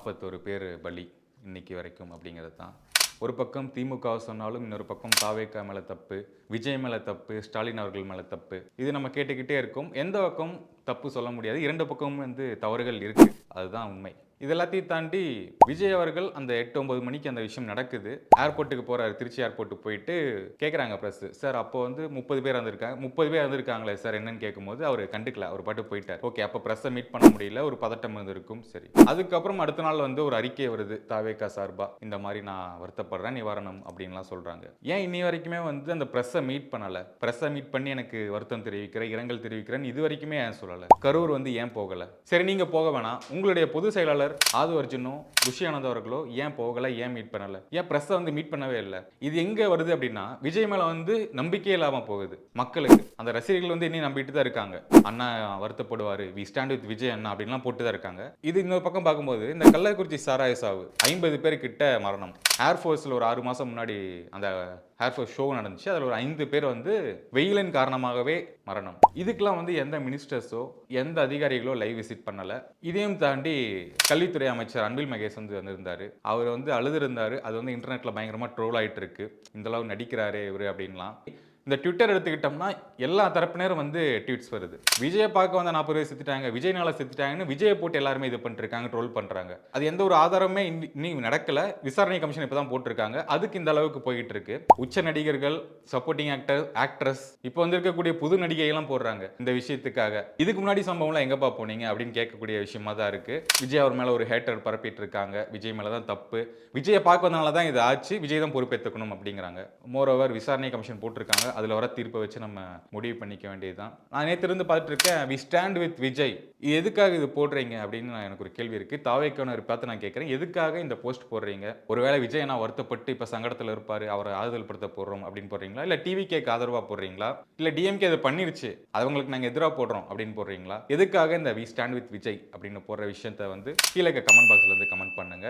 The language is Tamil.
41 பேர் பலி இன்னைக்கு வரைக்கும் அப்படிங்கிறது தான். ஒரு பக்கம் திமுகவை சொன்னாலும் இன்னொரு பக்கம் தாவேகா மேலே தப்பு, விஜய் மேலே தப்பு, ஸ்டாலின் அவர்கள் மேலே தப்பு. இது நம்ம கேட்டுக்கிட்டே இருக்கோம். எந்த பக்கம் தப்பு சொல்ல முடியாது. 2 பக்கமும் தவறுகள் இருக்கு. அதுதான் உண்மை. இது எல்லாத்தையும் தாண்டி விஜய் அவர்கள் அந்த 8, 9 மணிக்கு அந்த விஷயம் நடக்குது. ஏர்போர்ட்டுக்கு போறாரு. திருச்சி ஏர்போர்ட்டுக்கு போயிட்டு கேட்குறாங்க பிரஸ். சார் அப்போ 30 பேர் வந்திருக்காங்க. 30 பேர் வந்திருக்காங்களே சார் என்னன்னு கேட்கும்போது அவர் கண்டுக்கல. அவர் பாட்டு போயிட்டார். ஓகே, அப்போ பிரஸ்ஸை மீட் பண்ண முடியல. ஒரு பதட்டம் இருந்திருக்கும். சரி. அதுக்கப்புறம் அடுத்த நாள் ஒரு அறிக்கை வருது தாவேகா சார்பா. இந்த மாதிரி நான் வருத்தப்படுறேன், நிவாரணம் அப்படின்லாம் சொல்றாங்க. ஏன் இன்னி வரைக்குமே அந்த பிரஸ்ஸை மீட் பண்ணல? பிரஸ்ஸை மீட் பண்ணி எனக்கு வருத்தம் தெரிவிக்கிறேன், இரங்கல் தெரிவிக்கிறேன் இது வரைக்குமே ஏன் சொல்லல? கரூர் ஏன் போகல? சரி, நீங்க போக வேணாம். உங்களுடைய பொதுச் செயலாளர் ஆது அர்ஜுனோ குஷி ஆனந்த் அவர்களோ ஏன் போகல, ஏன் மீட் பண்ணல, ஏன் பிரஸ் மீட் பண்ணவே இல்லை? இது எங்க வருது அப்படின்னா விஜய் மேல நம்பிக்கையே இல்லாம போகுது மக்களுக்கு. அந்த ரசிகர்கள் இன்னும் நம்பிட்டு தான் இருக்காங்க. அண்ணா வருத்தப்படுவாரு, வி ஸ்டாண்ட் வித் விஜய் அண்ணா அப்படின்லாம் போட்டு தான் இருக்காங்க. இது இன்னொரு பக்கம் பார்க்கும்போது இந்த கள்ளக்குறிச்சி சாராய சாவு 50 பேர் கிட்ட மரணம். ஏர்ஃபோர்ஸில் ஒரு 6 மாதம் முன்னாடி அந்த ஏர்ஃபோர்ஸ் ஷோ நடந்துச்சு. அதில் ஒரு 5 பேர் வெயிலின் காரணமாகவே மரணம். இதுக்கெல்லாம் எந்த மினிஸ்டர்ஸோ எந்த அதிகாரிகளோ லைவ் விசிட் பண்ணல. இதையும் தாண்டி கல்வித்துறை அமைச்சர் அன்பில் மகேஷ் வந்திருந்தாரு. அவர் அழுதுருந்தாரு. அது இன்டர்நெட்ல பயங்கரமா ட்ரோல் ஆயிட்டு இருக்கு. இந்த அளவு நடிக்கிறாரே இவரு அப்படின்லாம். இந்த ட்விட்டர் எடுத்துக்கிட்டோம்னா எல்லா தரப்பினரும் ட்வீட்ஸ் வருது. விஜயை பார்க்க 40 பேர் செத்துட்டாங்க, விஜய்னால செத்துட்டாங்கன்னு விஜயை போட்டு எல்லாருமே இது பண்ணிருக்காங்க, ட்ரோல் பண்றாங்க. அது எந்த ஒரு ஆதாரமே இன்னும் நடக்கல. விசாரணை கமிஷன் இப்பதான் போட்டிருக்காங்க. அதுக்கு இந்த அளவுக்கு போயிட்டு இருக்கு. உச்ச நடிகர்கள், சப்போர்ட்டிங் ஆக்ட்ரஸ், இப்போ இருக்கக்கூடிய புது நடிகை எல்லாம் போடுறாங்க இந்த விஷயத்துக்காக. இதுக்கு முன்னாடி சம்பவம்லாம் எங்கப்பா போனீங்க அப்படின்னு கேட்கக்கூடிய விஷயமா தான் இருக்கு. விஜய் அவர் மேல ஒரு ஹேட்டர் பரப்பிட்டு இருக்காங்க. விஜய் மேலதான் தப்பு, விஜயை பார்க்க வந்தனால தான் இது ஆச்சு, விஜய் தான் பொறுப்பேற்றுக்கணும் அப்படிங்கிறாங்க. மோரோவர் விசாரணை கமிஷன் போட்டிருக்காங்க. அதில் வர தீர்ப்பை வச்சு நம்ம முடிவு பண்ணிக்க வேண்டியதுதான். நான் நேற்று பார்த்துட்டு இருக்கேன், வி ஸ்டாண்ட் வித் விஜய். எதுக்காக இது போடுறீங்க அப்படின்னு எனக்கு ஒரு கேள்வி இருக்கு. தாவேக்கான பார்த்து நான் கேட்குறேன், எதுக்காக இந்த போஸ்ட் போடுறீங்க? ஒருவேளை விஜய் நான் வருத்தப்பட்டு இப்போ சங்கடத்தில் இருப்பாரு, அவரை ஆறுதல் படுத்த போடுறோம் அப்படின்னு போடுறீங்களா, இல்லை டிவிகேக்கு ஆதரவாக போடுறீங்களா, இல்லை டிஎம்கே அதை பண்ணிருச்சு அவங்களுக்கு நாங்கள் எதிராக போடுறோம் அப்படின்னு போடுறீங்களா? எதுக்காக இந்த வி ஸ்டாண்ட் வித் விஜய் அப்படின்னு போடுற விஷயத்தை கீழே கமெண்ட் பாக்ஸ்ல கமெண்ட் பண்ணுங்க.